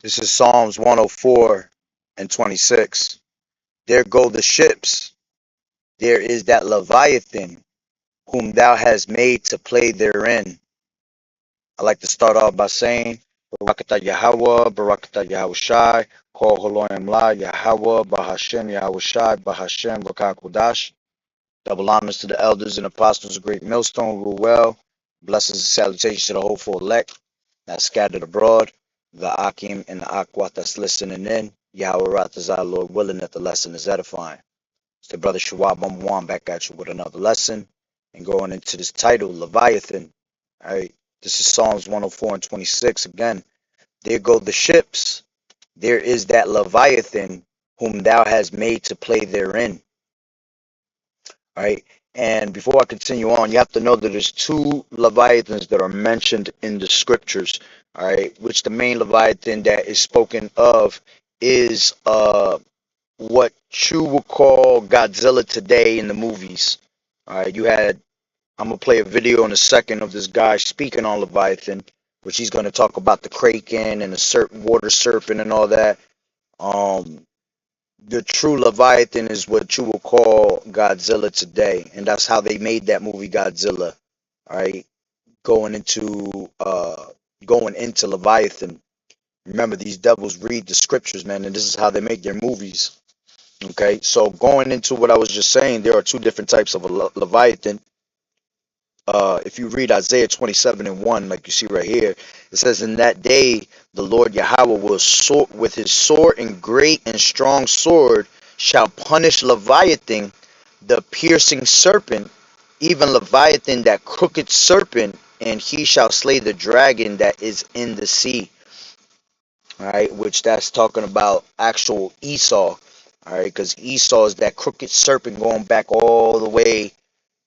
This is Psalms 104 and 26. There go the ships. There is that Leviathan, whom thou hast made to play therein. I like to start off by saying, Barakatah Yahawah, Barakatah Yahawashi, Kol Holoyim La, Yahawah, Bahashem Yahawashi, Bahashem Rakakudash. Double honors to the elders and apostles of Great Millstone, rule well. Blessings and salutations to the hopeful elect that's scattered abroad, the Akim and the Akwat that's listening in. Yahweh Ratazah, Lord willing that the lesson is edifying. It's the brother Shawab Bumwan back at you with another lesson and going into this title, Leviathan. All right, this is Psalms 104 and 26. Again, there go the ships. There is that Leviathan whom thou hast made to play therein. All right. And before I continue on, you have to know that there's two Leviathans that are mentioned in the scriptures. All right. Which the main Leviathan that is spoken of is what you would call Godzilla today in the movies. All right. I'm going to play a video in a second of this guy speaking on Leviathan, which he's going to talk about the Kraken and the water serpent and all that. The true Leviathan is what you will call Godzilla today, and that's how they made that movie Godzilla. All right, going into Leviathan. Remember, these devils read the scriptures, man, and this is how they make their movies. Okay, so going into what I was just saying, there are two different types of a Leviathan. If you read Isaiah 27 and 1, like you see right here, it says, in that day, the Lord Yahweh will with his sword and great and strong sword shall punish Leviathan, the piercing serpent, even Leviathan, that crooked serpent, and he shall slay the dragon that is in the sea. All right, which that's talking about actual Esau. All right, because Esau is that crooked serpent going back all the way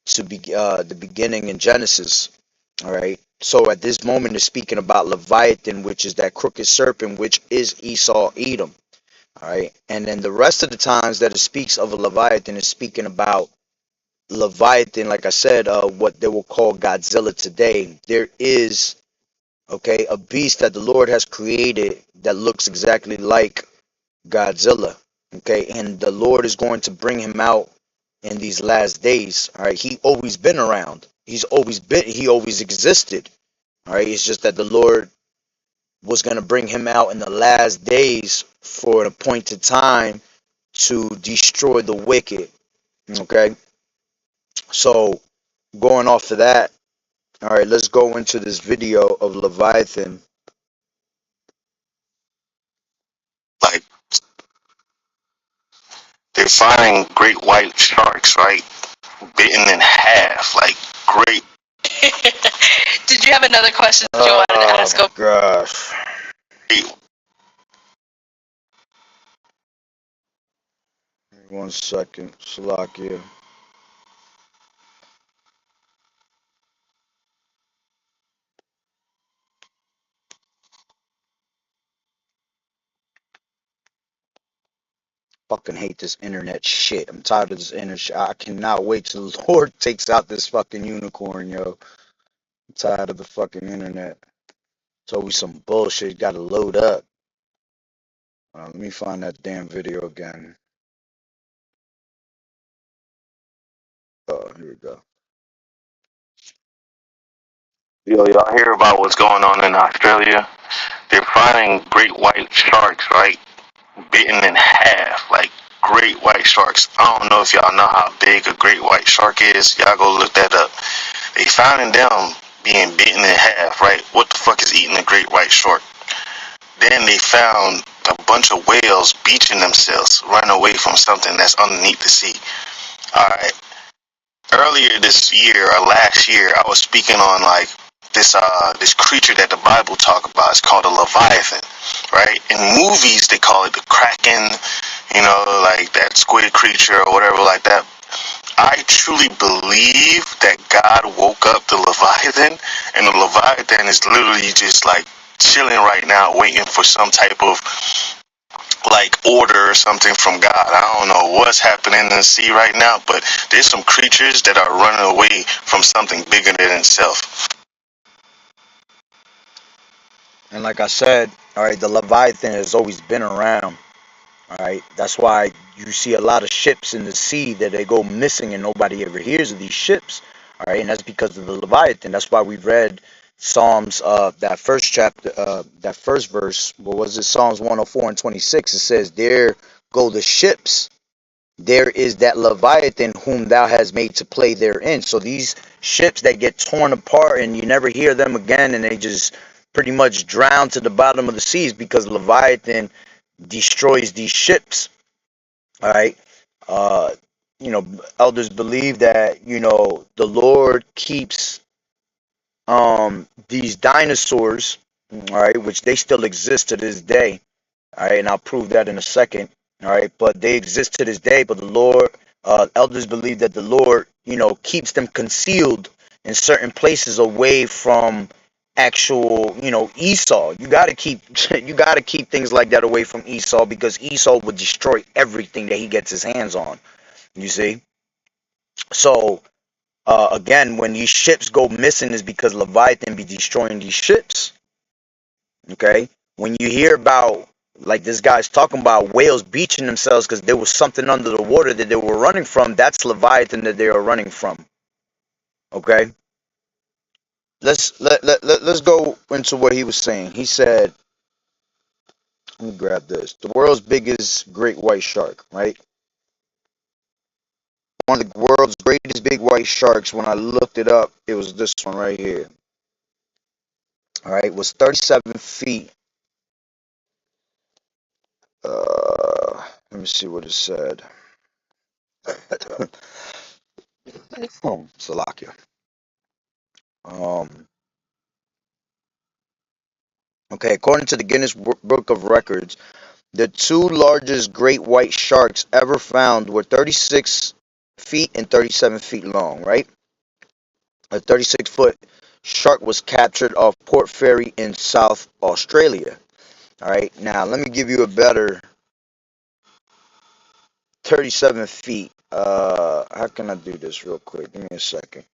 to the beginning in Genesis. All right. So at this moment, it's speaking about Leviathan, which is that crooked serpent, which is Esau, Edom. All right. And then the rest of the times that it speaks of a Leviathan is speaking about Leviathan, like I said, what they will call Godzilla today. There is, okay, a beast that the Lord has created that looks exactly like Godzilla. Okay. And the Lord is going to bring him out in these last days. All right, he always been around. He always existed. All right, it's just that the Lord was going to bring him out in the last days for an appointed time to destroy the wicked. Okay, so going off of that, all right, let's go into this video of Leviathan. Like, they're finding great white sharks, right? Bitten in half, like great. Did you have another question that you wanted to ask? Oh gosh. 1 second, Salakia. Fucking hate this internet shit. I'm tired of this internet shit. I cannot wait till the Lord takes out this fucking unicorn, yo. I'm tired of the fucking internet. It's always some bullshit. Gotta load up. Let me find that damn video again. Oh, here we go. Yo, y'all hear about what's going on in Australia? They're finding great white sharks, right? Bitten in half, like great white sharks. I don't know if y'all know how big a great white shark is. Y'all go look that up. They finding them being bitten in half, right? What the fuck is eating a great white shark? Then they found a bunch of whales beaching themselves, running away from something that's underneath the sea. Alright. Earlier this year or last year, I was speaking on like this creature that the Bible talk about. It's called a Leviathan, right? In movies they call it the Kraken, you know, like that squid creature or whatever like that. I truly believe that God woke up the Leviathan, and the Leviathan is literally just like chilling right now, waiting for some type of like order or something from God. I don't know what's happening in the sea right now, but there's some creatures that are running away from something bigger than itself. And like I said, all right, the Leviathan has always been around. All right, that's why you see a lot of ships in the sea that they go missing and nobody ever hears of these ships. All right, and that's because of the Leviathan. That's why we read Psalms, that first chapter, that first verse. What was it? Psalms 104:26. It says, "There go the ships. There is that Leviathan whom thou hast made to play therein." So these ships that get torn apart and you never hear them again, and they just pretty much drown to the bottom of the seas because Leviathan destroys these ships. All right. Uh, elders believe that, the Lord keeps these dinosaurs, all right, which they still exist to this day. All right, and I'll prove that in a second. All right, but they exist to this day. But the Lord, elders believe that the Lord, keeps them concealed in certain places away from actual, Esau. You got to keep, you got to keep things like that away from Esau, because Esau would destroy everything that he gets his hands on. You see, so again, when these ships go missing, is because Leviathan be destroying these ships. Okay, when you hear about, like, this guy's talking about whales beaching themselves because there was something under the water that they were running from, that's Leviathan that they are running from. Okay, let's go into what he was saying. He said, let me grab this. The world's biggest great white shark, right? One of the world's greatest big white sharks, when I looked it up, it was this one right here. All right, it was 37 feet. Let me see what it said. Oh, Salakia. Um, okay, according to the Guinness Book of Records, the two largest great white sharks ever found were 36 feet and 37 feet long, right? A 36-foot shark was captured off Port Fairy in South Australia. All right, now let me give you a better 37 feet. How can I do this real quick? Give me a second.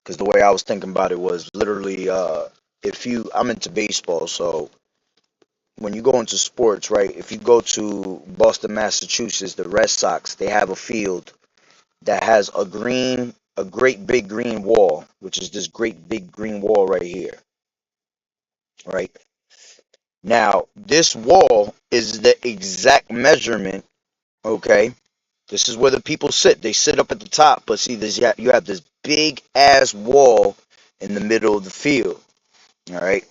Because the way I was thinking about it was literally, I'm into baseball, so when you go into sports, right, if you go to Boston, Massachusetts, the Red Sox, they have a field that has a great big green wall, which is this great big green wall right here, right? Now, this wall is the exact measurement, okay? This is where the people sit. They sit up at the top, but see, you have this big ass wall in the middle of the field, all right?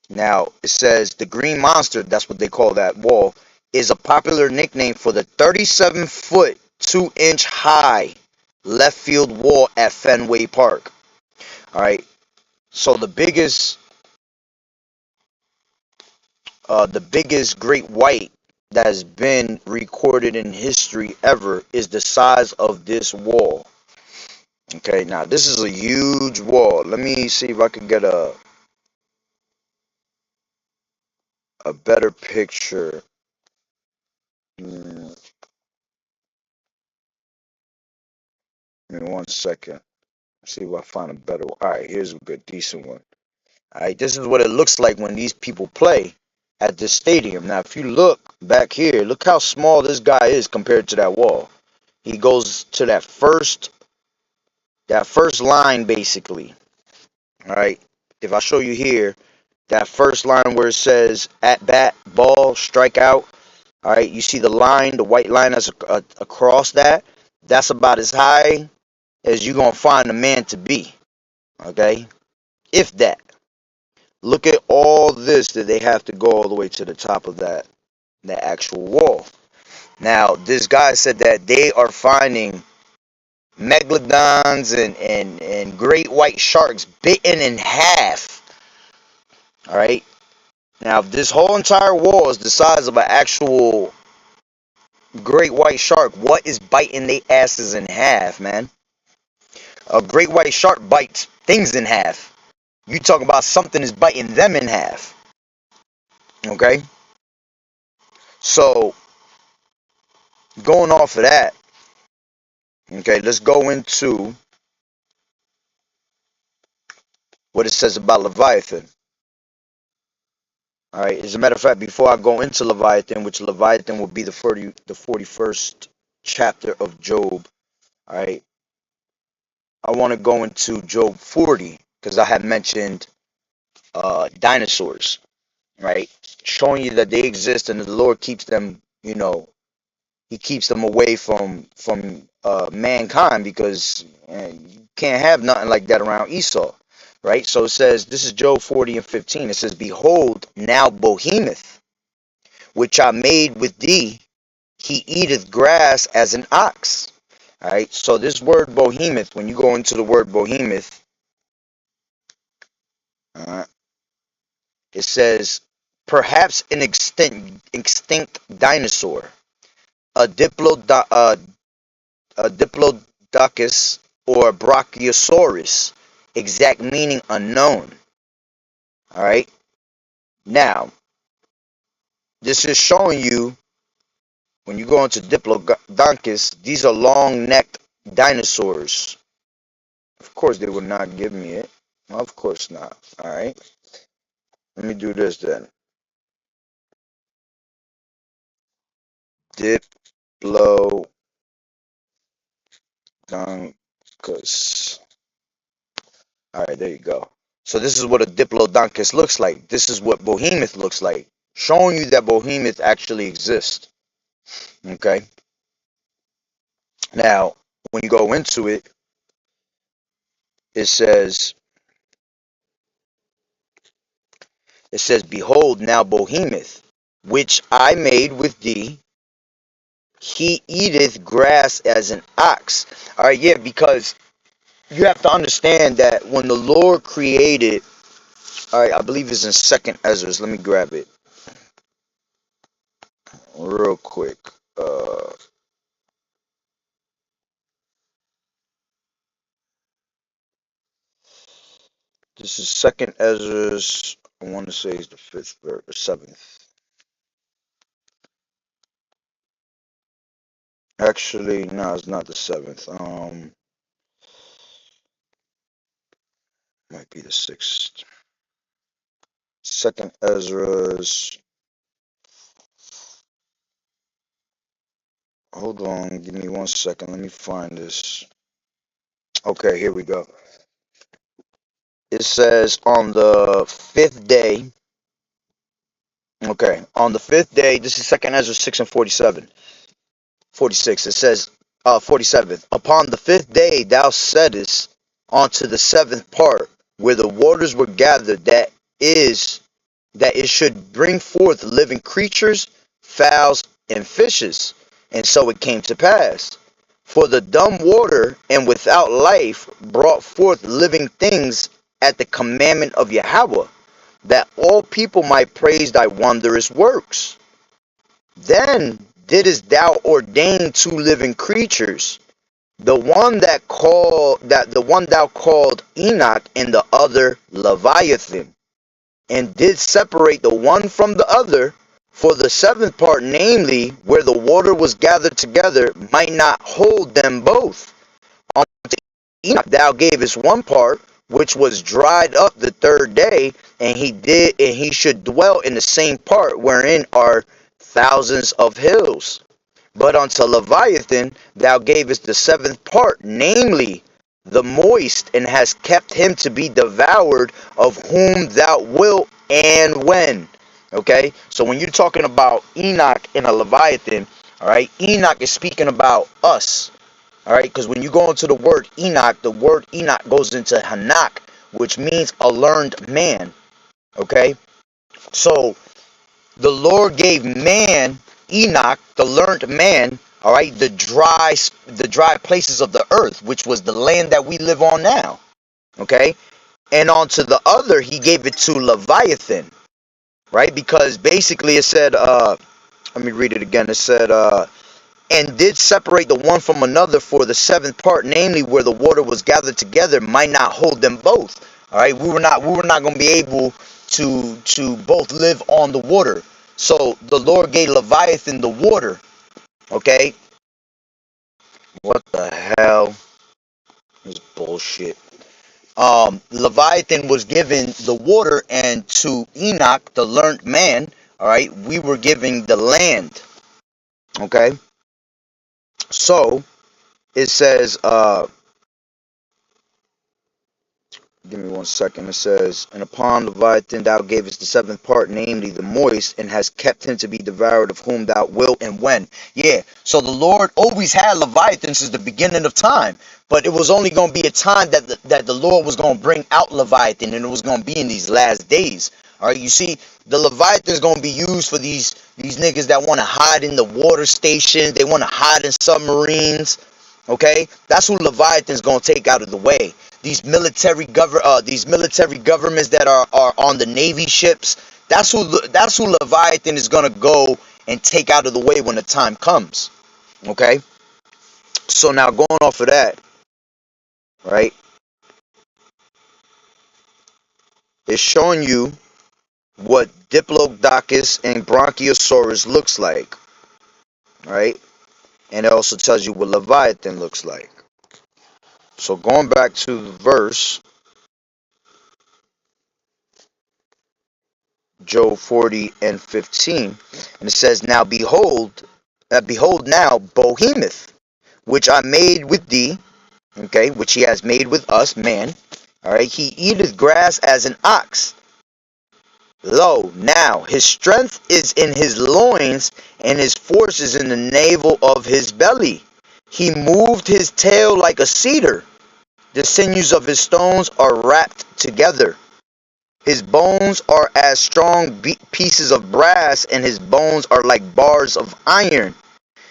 Now, it says the Green Monster, that's what they call that wall, is a popular nickname for the 37-foot, 2-inch high left field wall at Fenway Park. All right. So the biggest great white that has been recorded in history ever is the size of this wall. Okay, now this is a huge wall. Let me see if I can get a better picture. Give me 1 second. See if I find a better one. All right, here's a good, decent one. All right, this is what it looks like when these people play at this stadium. Now, if you look back here, look how small this guy is compared to that wall. He goes to that first line, basically. All right, if I show you here, that first line where it says at bat, ball, strikeout. All right, you see the line, the white line that's across that. That's about as high as you're gonna find a man to be. Okay, if that. Look at all this that they have to go all the way to the top of that actual wall. Now, this guy said that they are finding megalodons and great white sharks bitten in half. All right. Now, if this whole entire wall is the size of an actual great white shark, what is biting their asses in half, man? A great white shark bites things in half. You talk about something is biting them in half. Okay. So, going off of that, okay, let's go into what it says about Leviathan. All right. As a matter of fact, before I go into Leviathan, which Leviathan will be the 41st chapter of Job. All right. I want to go into Job 40 because I had mentioned dinosaurs, right? Showing you that they exist and the Lord keeps them, He keeps them away from mankind because you can't have nothing like that around Esau, right? So it says, this is Job 40 and 15. It says, "Behold, now Bohemeth, which I made with thee, he eateth grass as an ox." All right. So this word Bohemeth, when you go into the word Bohemeth, uh, it says perhaps an extinct dinosaur, a a diplodocus or a brachiosaurus, exact meaning unknown. All right. Now, this is showing you when you go into diplodocus, these are long-necked dinosaurs. Of course, they would not give me it. Of course not. All right. Let me do this then. Diplodocus. All right, there you go. So this is what a diplodocus looks like. This is what Bohemeth looks like, showing you that Bohemeth actually exists. Okay. Now, when you go into it, it says, "Behold, now Bohemeth, which I made with thee, he eateth grass as an ox." All right, yeah, because you have to understand that when the Lord created, all right, I believe it's in Second Ezra. Let me grab it real quick. This is Second Ezra. I want to say it's the fifth verse, the seventh. Actually, no, it's not the seventh. Might be the sixth. Second Ezra's. Hold on, give me 1 second. Let me find this. Okay, here we go. It says on the fifth day. Okay, on the fifth day. This is Second Ezra 6 and 47. 46. It says, 47th. "Upon the fifth day thou settest onto the seventh part, where the waters were gathered, that it should bring forth living creatures, fowls, and fishes. And so it came to pass. For the dumb water and without life brought forth living things at the commandment of Yahweh, that all people might praise thy wondrous works. Then didst thou ordain two living creatures, the one thou called Enoch, and the other Leviathan, and did separate the one from the other, for the seventh part, namely, where the water was gathered together, might not hold them both. Unto Enoch thou gavest one part, which was dried up the third day, and he should dwell in the same part wherein are thousands of hills. But unto Leviathan thou gavest the seventh part, namely, the moist, and hast kept him to be devoured, of whom thou wilt and when." Okay, so when you're talking about Enoch and a Leviathan, all right, Enoch is speaking about us, all right, because when you go into the word Enoch goes into Hanak, which means a learned man. Okay, so the Lord gave man, Enoch, the learned man, all right, the dry places of the earth, which was the land that we live on now. Okay, and onto the other, he gave it to Leviathan, right? Because basically it said, let me read it again. It said, "And did separate the one from another, for the seventh part, namely, where the water was gathered together, might not hold them both." All right, we were not going to be able to both live on the water. So the Lord gave Leviathan the water. Okay, what the hell? This bullshit. Leviathan was given the water, and to Enoch, the learned man, all right, we were giving the land. Okay, so it says, give me 1 second. It says, and upon Leviathan thou gavest the seventh part, namely the moist, and has kept him to be devoured, of whom thou wilt and when. Yeah, so the Lord always had Leviathan since the beginning of time, but it was only going to be a time that the Lord was going to bring out Leviathan, and it was going to be in these last days. All right, you see, the Leviathan is going to be used for these niggas that want to hide in the water stations. They want to hide in submarines. Okay, that's who Leviathan's going to take out of the way. These military governments that are on the Navy ships. That's who Leviathan is going to go and take out of the way when the time comes. Okay, so now going off of that, right? It's showing you what Diplodocus and Bronchiosaurus looks like, right? And it also tells you what Leviathan looks like. So going back to the verse, Job 40 and 15, and it says, now behold now Bohemeth, which I made with thee, okay, which he has made with us, man, all right, he eateth grass as an ox. Lo, now his strength is in his loins, and his force is in the navel of his belly. He moved his tail like a cedar. The sinews of his stones are wrapped together. His bones are as strong pieces of brass, and his bones are like bars of iron.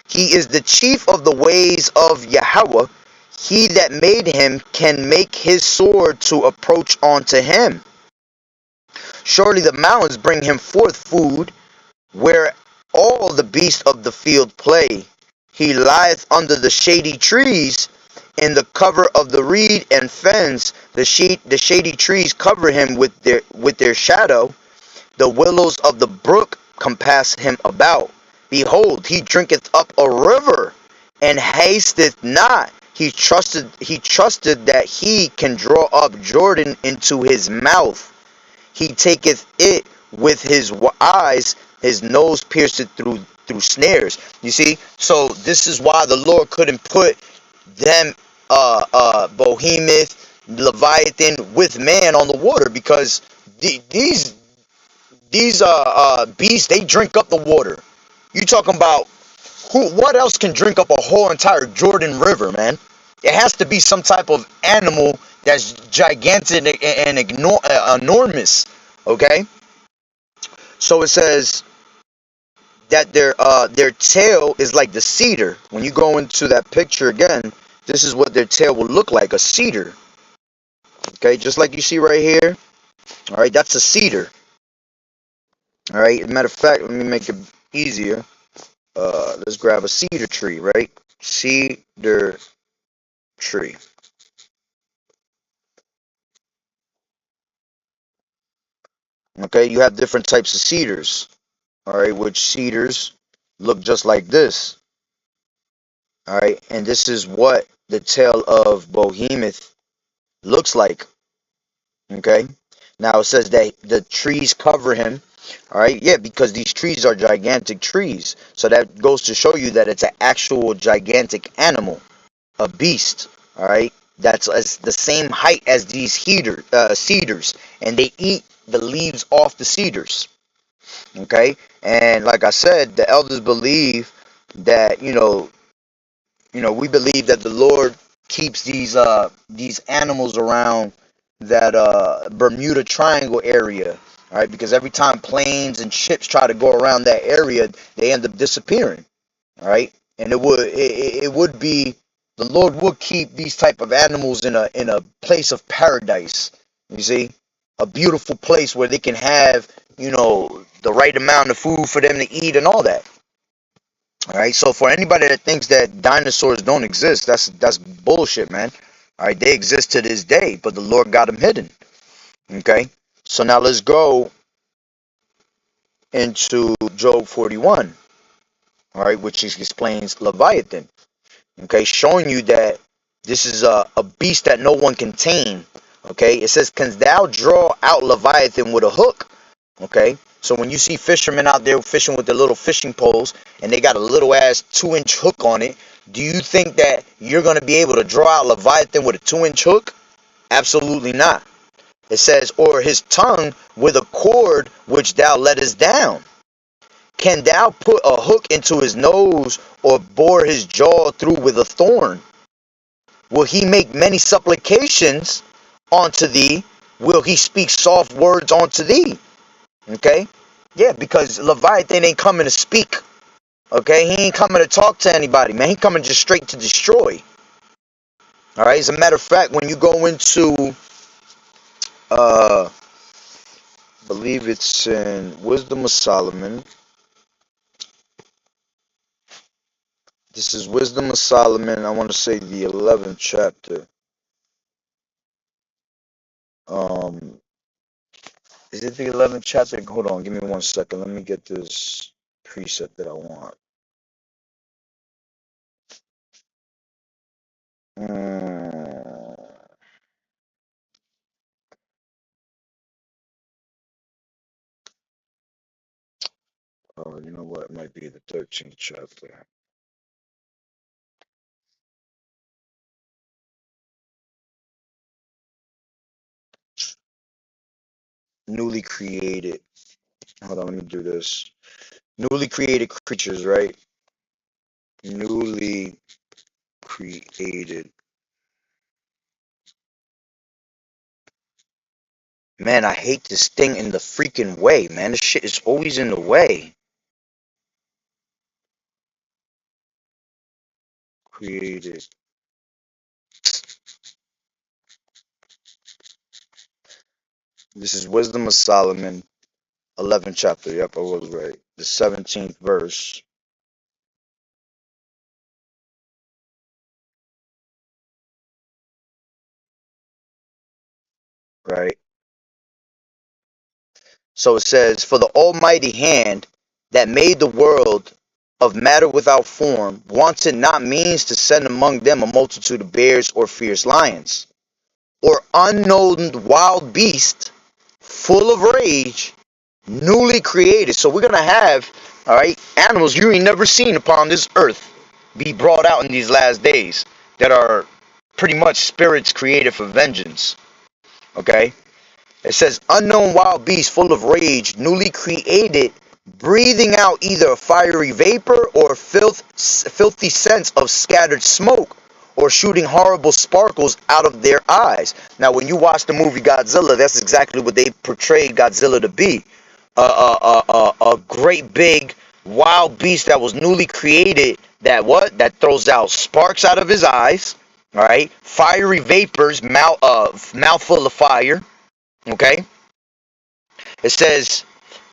He is the chief of the ways of Yahweh. He that made him can make his sword to approach unto him. Surely the mountains bring him forth food, where all the beasts of the field play. He lieth under the shady trees, in the cover of the reed and fens. The shady trees cover him with their shadow. The willows of the brook compass him about. Behold, he drinketh up a river, and hasteth not. He trusted that he can draw up Jordan into his mouth. He taketh it with his eyes, his nose pierced through snares. You see, so this is why the Lord couldn't put them, Behemoth, Leviathan, with man on the water, because these beasts, they drink up the water. You talking about what else can drink up a whole entire Jordan River, man? It has to be some type of animal that's gigantic and enormous. Okay, so it says that their tail is like the cedar. When you go into that picture again, this is what their tail will look like, a cedar. Okay, just like you see right here. All right, that's a cedar. All right, as a matter of fact, let me make it easier. Let's grab a cedar tree, right? Cedar tree. Okay, you have different types of cedars. All right, which cedars look just like this. All right, and this is what the tail of Behemoth looks like. Okay, now it says that the trees cover him. All right, yeah, because these trees are gigantic trees. So that goes to show you that it's an actual gigantic animal, a beast. All right, that's the same height as these cedars, and they eat the leaves off the cedars. Okay, and like I said, the elders believe that we believe that the Lord keeps these animals around that Bermuda Triangle area. All right, because every time planes and ships try to go around that area, they end up disappearing. All right, and it would be, the Lord would keep these type of animals in a place of paradise. You see, a beautiful place where they can have the right amount of food for them to eat and all that. All right, so for anybody that thinks that dinosaurs don't exist, that's bullshit, man. All right, they exist to this day, but the Lord got them hidden. Okay, so now let's go into Job 41. All right, which explains Leviathan. Okay, showing you that this is a beast that no one can tame. Okay, it says, "Canst thou draw out Leviathan with a hook?" Okay, so when you see fishermen out there fishing with their little fishing poles and they got a little ass 2-inch hook on it, do you think that you're going to be able to draw out Leviathan with a 2-inch hook? Absolutely not. It says, "Or his tongue with a cord which thou lettest down. Can thou put a hook into his nose, or bore his jaw through with a thorn? Will he make many supplications unto thee? Will he speak soft words unto thee?" Okay? Yeah, because Leviathan ain't coming to speak. Okay? He ain't coming to talk to anybody, man. He coming just straight to destroy. Alright? As a matter of fact, when you go into, I believe it's in Wisdom of Solomon. This is Wisdom of Solomon, I want to say the 11th chapter. Is it the 11th chapter? Hold on, give me 1 second. Let me get this precept that I want. Oh, you know what? It might be the 13th chapter. Newly created. Hold on, let me do this. Newly created creatures, right? Newly created. Man, I hate this thing in the freaking way, man. This shit is always in the way. Created. This is Wisdom of Solomon, 11th chapter. Yep, I was right. The 17th verse. Right? So it says, "For the almighty hand that made the world of matter without form wanted not means to send among them a multitude of bears or fierce lions, or unknown wild beast full of rage, newly created." So we're going to have, all right, animals you ain't never seen upon this earth be brought out in these last days that are pretty much spirits created for vengeance. Okay? It says, "Unknown wild beast full of rage, newly created, breathing out either a fiery vapor or filthy scents of scattered smoke, or shooting horrible sparkles out of their eyes." Now, when you watch the movie Godzilla, that's exactly what they portrayed Godzilla to be. A great big wild beast that was newly created, that what? That throws out sparks out of his eyes, all right? Fiery vapors, mouthful of fire. Okay, it says,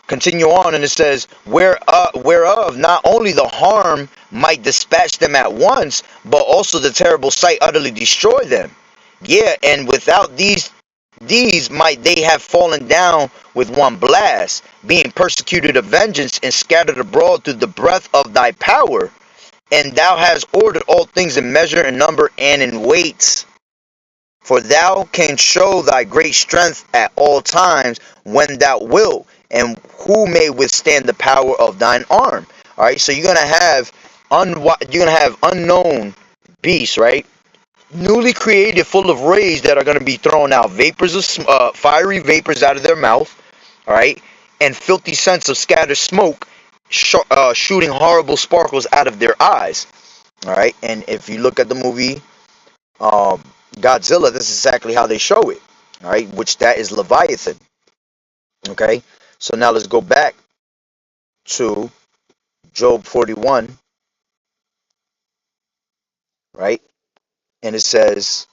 continue on, and it says, whereof not only the harm might dispatch them at once, but also the terrible sight utterly destroy them. Yeah, and without these might they have fallen down with one blast, being persecuted of vengeance and scattered abroad through the breath of thy power. And thou hast ordered all things in measure and number and in weights. For thou canst show thy great strength at all times when thou wilt, and who may withstand the power of thine arm? All right, so you're gonna have unknown beasts, right? Newly created, full of rage, that are gonna be throwing out vapors of fiery vapors out of their mouth, all right, and filthy scents of scattered smoke, shooting horrible sparkles out of their eyes. All right, and if you look at the movie Godzilla, this is exactly how they show it. All right, which that is Leviathan. Okay, so now let's go back to Job 41, right? And it says,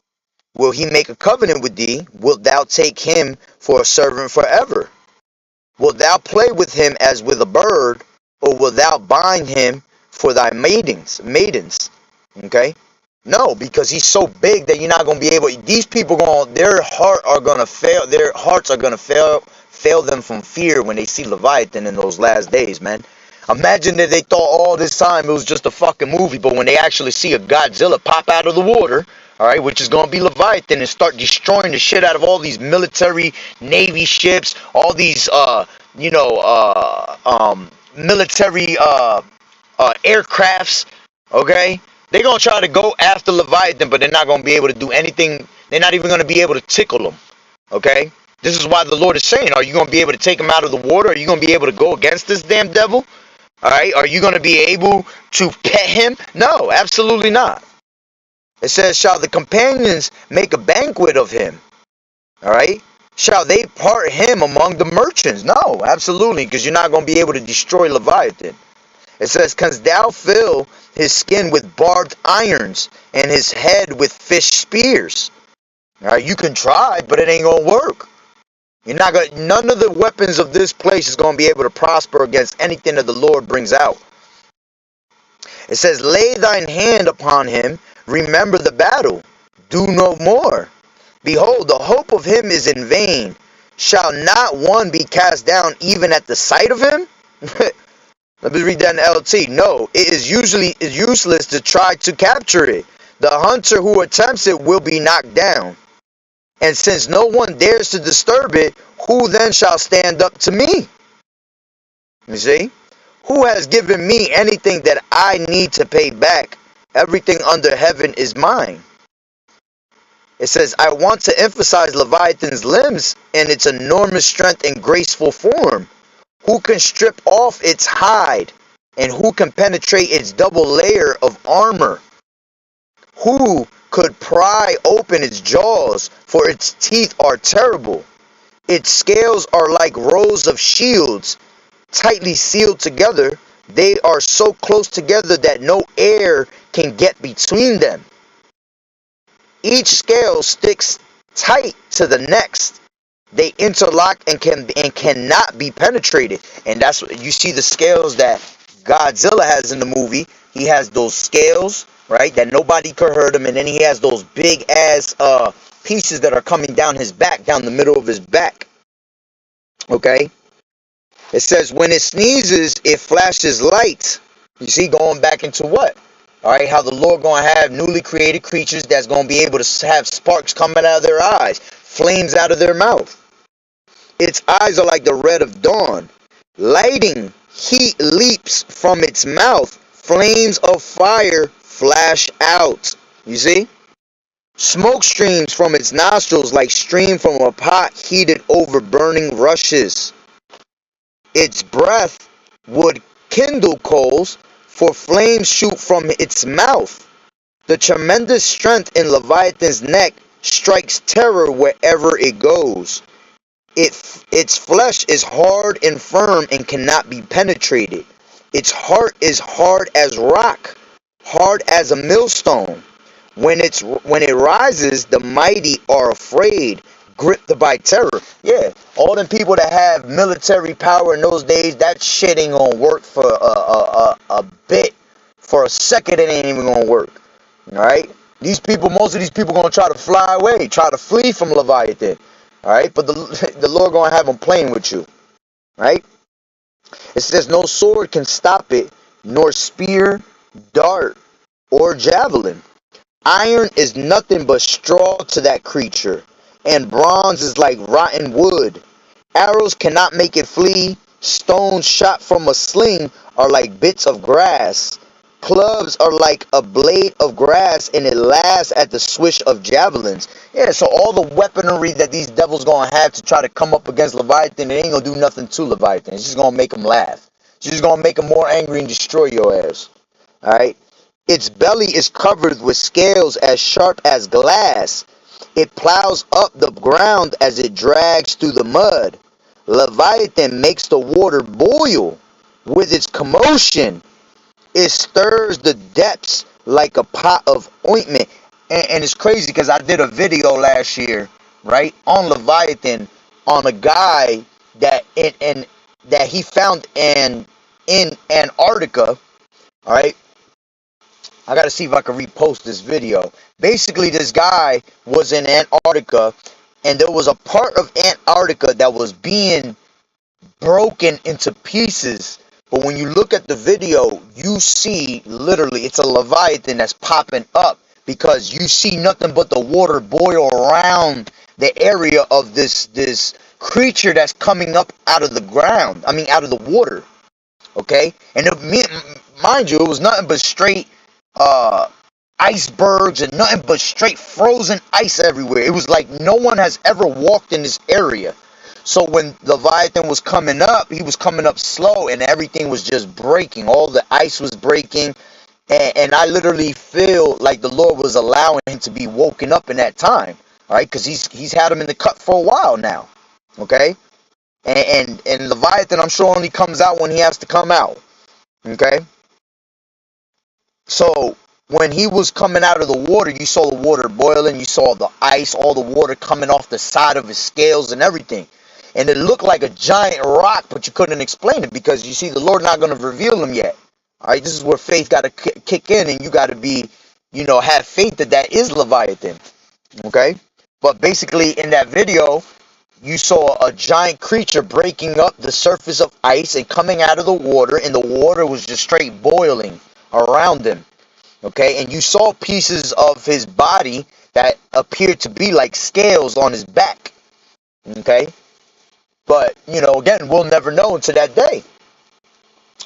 "Will he make a covenant with thee? Wilt thou take him for a servant forever? Wilt thou play with him as with a bird, or wilt thou bind him for thy maidens?" Okay, no, because he's so big that you're not gonna be able. These people their hearts are gonna fail. Their hearts are gonna fail them from fear when they see Leviathan in those last days, man. Imagine that they thought all this time it was just a fucking movie, but when they actually see a Godzilla pop out of the water, all right, which is going to be Leviathan, and start destroying the shit out of all these military Navy ships, all these, military aircrafts, okay? They're going to try to go after Leviathan, but they're not going to be able to do anything. They're not even going to be able to tickle them, okay? This is why the Lord is saying, are you going to be able to take him out of the water? Are you going to be able to go against this damn devil? All right, are you going to be able to pet him? No, absolutely not. It says, shall the companions make a banquet of him? All right. Shall they part him among the merchants? No, absolutely, because you're not going to be able to destroy Leviathan. It says, canst thou fill his skin with barbed irons and his head with fish spears? All right, you can try, but it ain't going to work. You're not going. None of the weapons of this place is going to be able to prosper against anything that the Lord brings out. It says, lay thine hand upon him, remember the battle, do no more. Behold, the hope of him is in vain. Shall not one be cast down even at the sight of him? Let me read that in LT. No, it is useless to try to capture it. The hunter who attempts it will be knocked down. And since no one dares to disturb it, who then shall stand up to me? You see? Who has given me anything that I need to pay back? Everything under heaven is mine. It says, I want to emphasize Leviathan's limbs and its enormous strength and graceful form. Who can strip off its hide? And who can penetrate its double layer of armor? Who could pry open its jaws? For its teeth are terrible. Its scales are like rows of shields, tightly sealed together. They are so close together that no air can get between them. Each scale sticks tight to the next. They interlock and cannot be penetrated. And that's what you see, the scales that Godzilla has in the movie. He has those scales, right, that nobody could hurt him, and then he has those big ass pieces that are coming down his back, down the middle of his back. Okay? It says when it sneezes, it flashes light. You see, going back into what? All right, how the Lord going to have newly created creatures that's going to be able to have sparks coming out of their eyes, flames out of their mouth. Its eyes are like the red of dawn. Lighting heat leaps from its mouth. Flames of fire flash out. You see? Smoke streams from its nostrils like steam from a pot heated over burning rushes. Its breath would kindle coals, for flames shoot from its mouth. The tremendous strength in Leviathan's neck strikes terror wherever it goes. Its flesh is hard and firm and cannot be penetrated. Its heart is hard as rock, hard as a millstone. When it rises, the mighty are afraid, gripped by terror. Yeah, all them people that have military power in those days, that shit ain't gonna work for a bit. For a second, it ain't even gonna work. All right, most of these people gonna try to fly away, try to flee from Leviathan. All right, but the Lord gonna have them playing with you. Right? It says no sword can stop it, nor spear, dart, or javelin. Iron is nothing but straw to that creature, and bronze is like rotten wood. Arrows cannot make it flee. Stones shot from a sling are like bits of grass. Clubs are like a blade of grass, and it laughs at the swish of javelins. Yeah, so all the weaponry that these devils gonna have to try to come up against Leviathan, it ain't gonna do nothing to Leviathan. It's just gonna make them laugh. It's just gonna make them more angry and destroy your ass. Alright? Its belly is covered with scales as sharp as glass. It plows up the ground as it drags through the mud. Leviathan makes the water boil with its commotion. It stirs the depths like a pot of ointment. And it's crazy because I did a video last year, right, on Leviathan, on a guy that that he found in Antarctica. All right, I gotta see if I can repost this video. Basically, this guy was in Antarctica, and there was a part of Antarctica that was being broken into pieces. But when you look at the video, you see literally it's a Leviathan that's popping up because you see nothing but the water boil around the area of this creature that's coming up out of the ground. I mean, out of the water. Okay, and mind you, it was nothing but straight icebergs and nothing but straight frozen ice everywhere. It was like no one has ever walked in this area. So when Leviathan was coming up, he was coming up slow, and everything was just breaking. All the ice was breaking, and I literally feel like the Lord was allowing him to be woken up in that time. All right, because he's had him in the cut for a while now. Okay, and Leviathan, I'm sure, only comes out when he has to come out. Okay, so when he was coming out of the water, you saw the water boiling, you saw the ice, all the water coming off the side of his scales and everything. And it looked like a giant rock, but you couldn't explain it because you see, the Lord not going to reveal him yet. All right, this is where faith got to kick in, and you got to be, have faith that that is Leviathan. Okay, but basically in that video, you saw a giant creature breaking up the surface of ice and coming out of the water, and the water was just straight boiling around him. Okay, and you saw pieces of his body that appeared to be like scales on his back. Okay, but again, we'll never know until that day.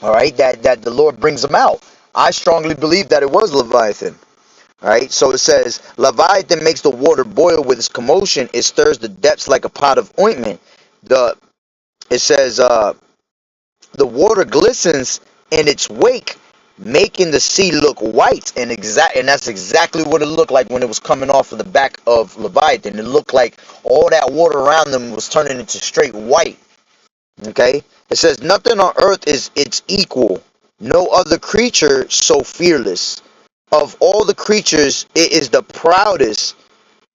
All right, that the Lord brings him out. I strongly believe that it was Leviathan. All right, so it says, Leviathan makes the water boil with its commotion. It stirs the depths like a pot of ointment. It says, the water glistens in its wake, making the sea look white. And that's exactly what it looked like when it was coming off of the back of Leviathan. It looked like all that water around them was turning into straight white. Okay, it says, nothing on earth is its equal. No other creature so fearless. Of all the creatures, it is the proudest.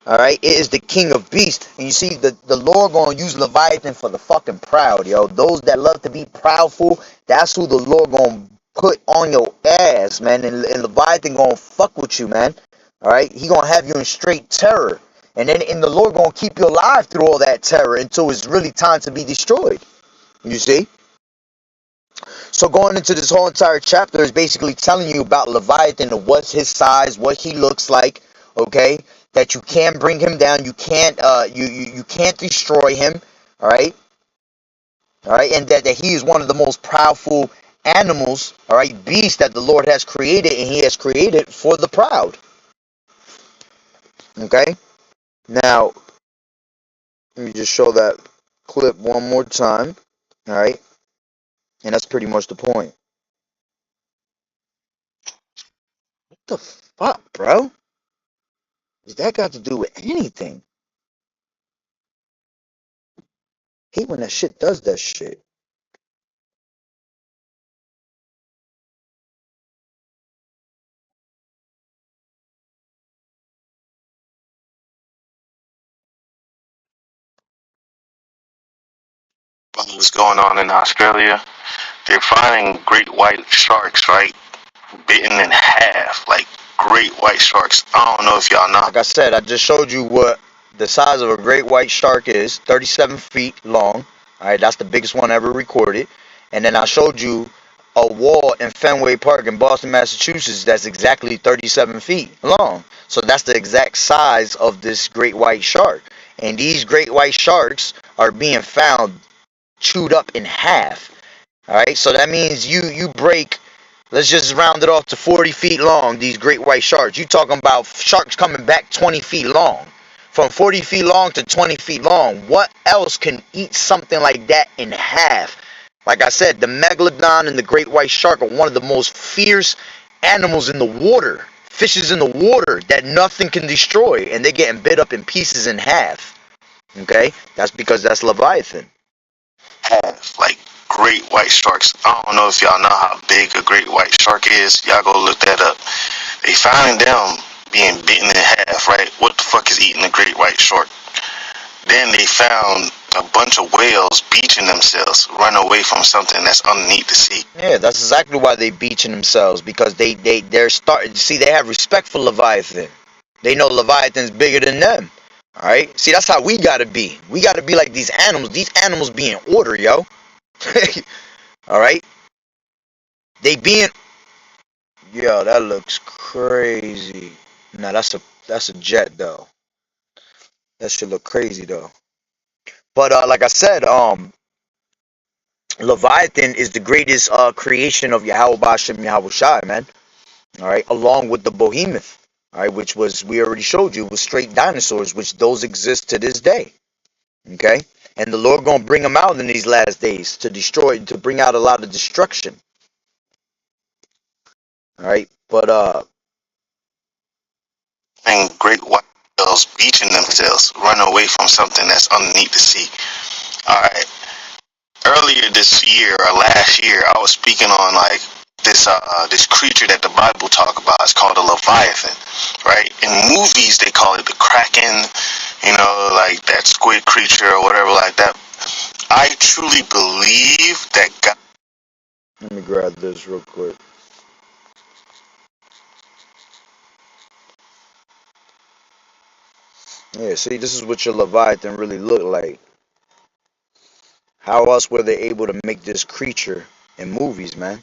All right, it is the king of beasts. And you see, the Lord gonna use Leviathan for the fucking proud, yo. Those that love to be proudful, that's who the Lord gonna put on your ass, man. And Leviathan gonna fuck with you, man. All right, he gonna have you in straight terror, and the Lord gonna keep you alive through all that terror until it's really time to be destroyed. You see. So going into this whole entire chapter is basically telling you about Leviathan and what's his size, what he looks like, okay? That you can bring him down, you can't you can't destroy him, all right? All right, and that he is one of the most powerful animals, all right, beasts that the Lord has created, and he has created for the proud. Okay? Now, let me just show that clip one more time, all right? And that's pretty much the point. What the fuck, bro? What's that got to do with anything? Hate when that shit does that shit. What's going on in Australia? They're finding great white sharks, right? Bitten in half, like great white sharks. I don't know if y'all know. Like I said, I just showed you what the size of a great white shark is, 37 feet long. All right, that's the biggest one ever recorded. And then I showed you a wall in Fenway Park in Boston, Massachusetts that's exactly 37 feet long. So that's the exact size of this great white shark. And these great white sharks are being found chewed up in half. All right, so that means you break, let's just round it off to 40 feet long, these great white sharks. You talking about sharks coming back 20 feet long. From 40 feet long to 20 feet long. What else can eat something like that in half? Like I said, the megalodon and the great white shark are one of the most fierce animals in the water. Fishes in the water that nothing can destroy. And they're getting bit up in pieces in half. Okay? That's because that's Leviathan. Half, like great white sharks. I don't know if y'all know how big a great white shark is. Y'all go look that up. They found them being bitten in half, right? What the fuck is eating a great white shark? Then they found a bunch of whales beaching themselves, run away from something that's underneath the sea. Yeah, that's exactly why they beaching themselves, because they're starting. See, they have respect for Leviathan. They know Leviathan's bigger than them. All right. See, that's how we gotta be. We gotta be like these animals. These animals be in order, yo. All right. They being. Yo, that looks crazy. Now that's a jet though. That should look crazy though. But like I said, Leviathan is the greatest creation of Yahweh Bashem Yahweh Shai, man. All right, along with the behemoth, all right, which was, we already showed you, was straight dinosaurs, which those exist to this day. Okay, and the Lord gonna bring them out in these last days to destroy, to bring out a lot of destruction. All right, but And great white whales beaching themselves, running away from something that's underneath the sea. All right. Earlier this year or last year, I was speaking on like this creature that the Bible talk about. It's called a Leviathan, right? In movies, they call it the Kraken, like that squid creature or whatever like that. I truly believe that God. let me grab this real quick. Yeah, see, this is what your Leviathan really looked like. How else were they able to make this creature in movies, man?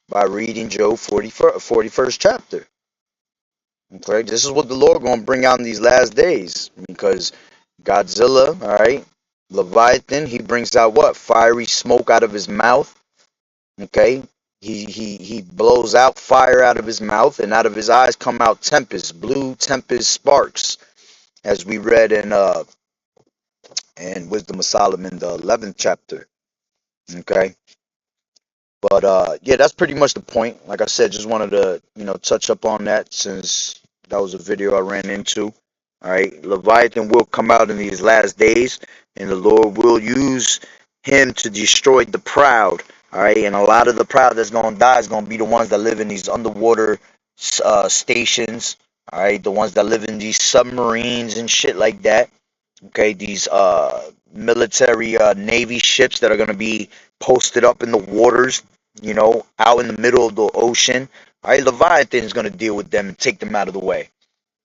By reading Job 41st chapter. Okay, this is what the Lord gonna bring out in these last days. Because Godzilla, all right, Leviathan, he brings out what? Fiery smoke out of his mouth. Okay, he blows out fire out of his mouth, and out of his eyes come out tempest, blue tempest sparks, as we read in Wisdom of Solomon, the 11th chapter. Okay, but yeah, that's pretty much the point. Like I said, just wanted to touch up on that since that was a video I ran into. All right, Leviathan will come out in these last days, and the Lord will use him to destroy the proud. All right, and a lot of the proud that's gonna die is gonna be the ones that live in these underwater stations. All right, the ones that live in these submarines and shit like that. Okay, these military navy ships that are gonna be posted up in the waters, out in the middle of the ocean. All right, Leviathan is gonna deal with them and take them out of the way.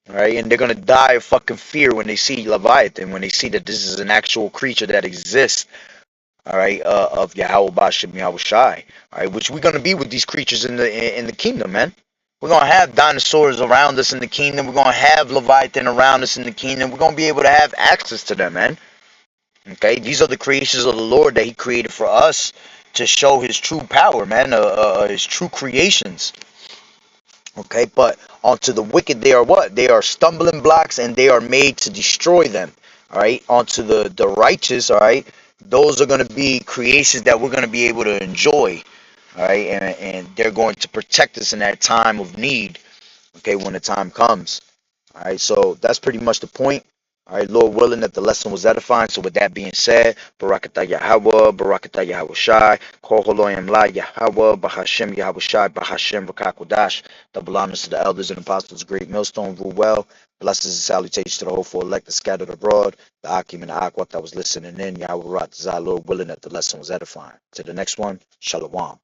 All right, and they're gonna die of fucking fear when they see Leviathan, when they see that this is an actual creature that exists. All right, of Yahweh Bashem Yahweh Shai. All right, which we're gonna be with these creatures in the kingdom, man. We're gonna have dinosaurs around us in the kingdom. We're gonna have Leviathan around us in the kingdom. We're gonna be able to have access to them, man. Okay, these are the creations of the Lord that He created for us to show His true power, man. His true creations. Okay, but onto the wicked, they are what? They are stumbling blocks, and they are made to destroy them. All right, onto the righteous. All right, those are going to be creations that we're going to be able to enjoy. All right, and they're going to protect us in that time of need. Okay, when the time comes. All right, so that's pretty much the point. All right, Lord willing that the lesson was edifying. So with that being said, Barakatah Yahweh, Barakatah Yahweh Shai, Kol Holoyim La Yahweh, Bahashem Yahweh Shai, Bahashem Rakakwadash. Double honors to the elders and apostles, great millstone, rule well. Blessings and salutations to the hopeful elect that scattered abroad, the Akim and the Akwat that was listening in. Yahweh Rat, Lord willing that the lesson was edifying. To the next one, Shalom.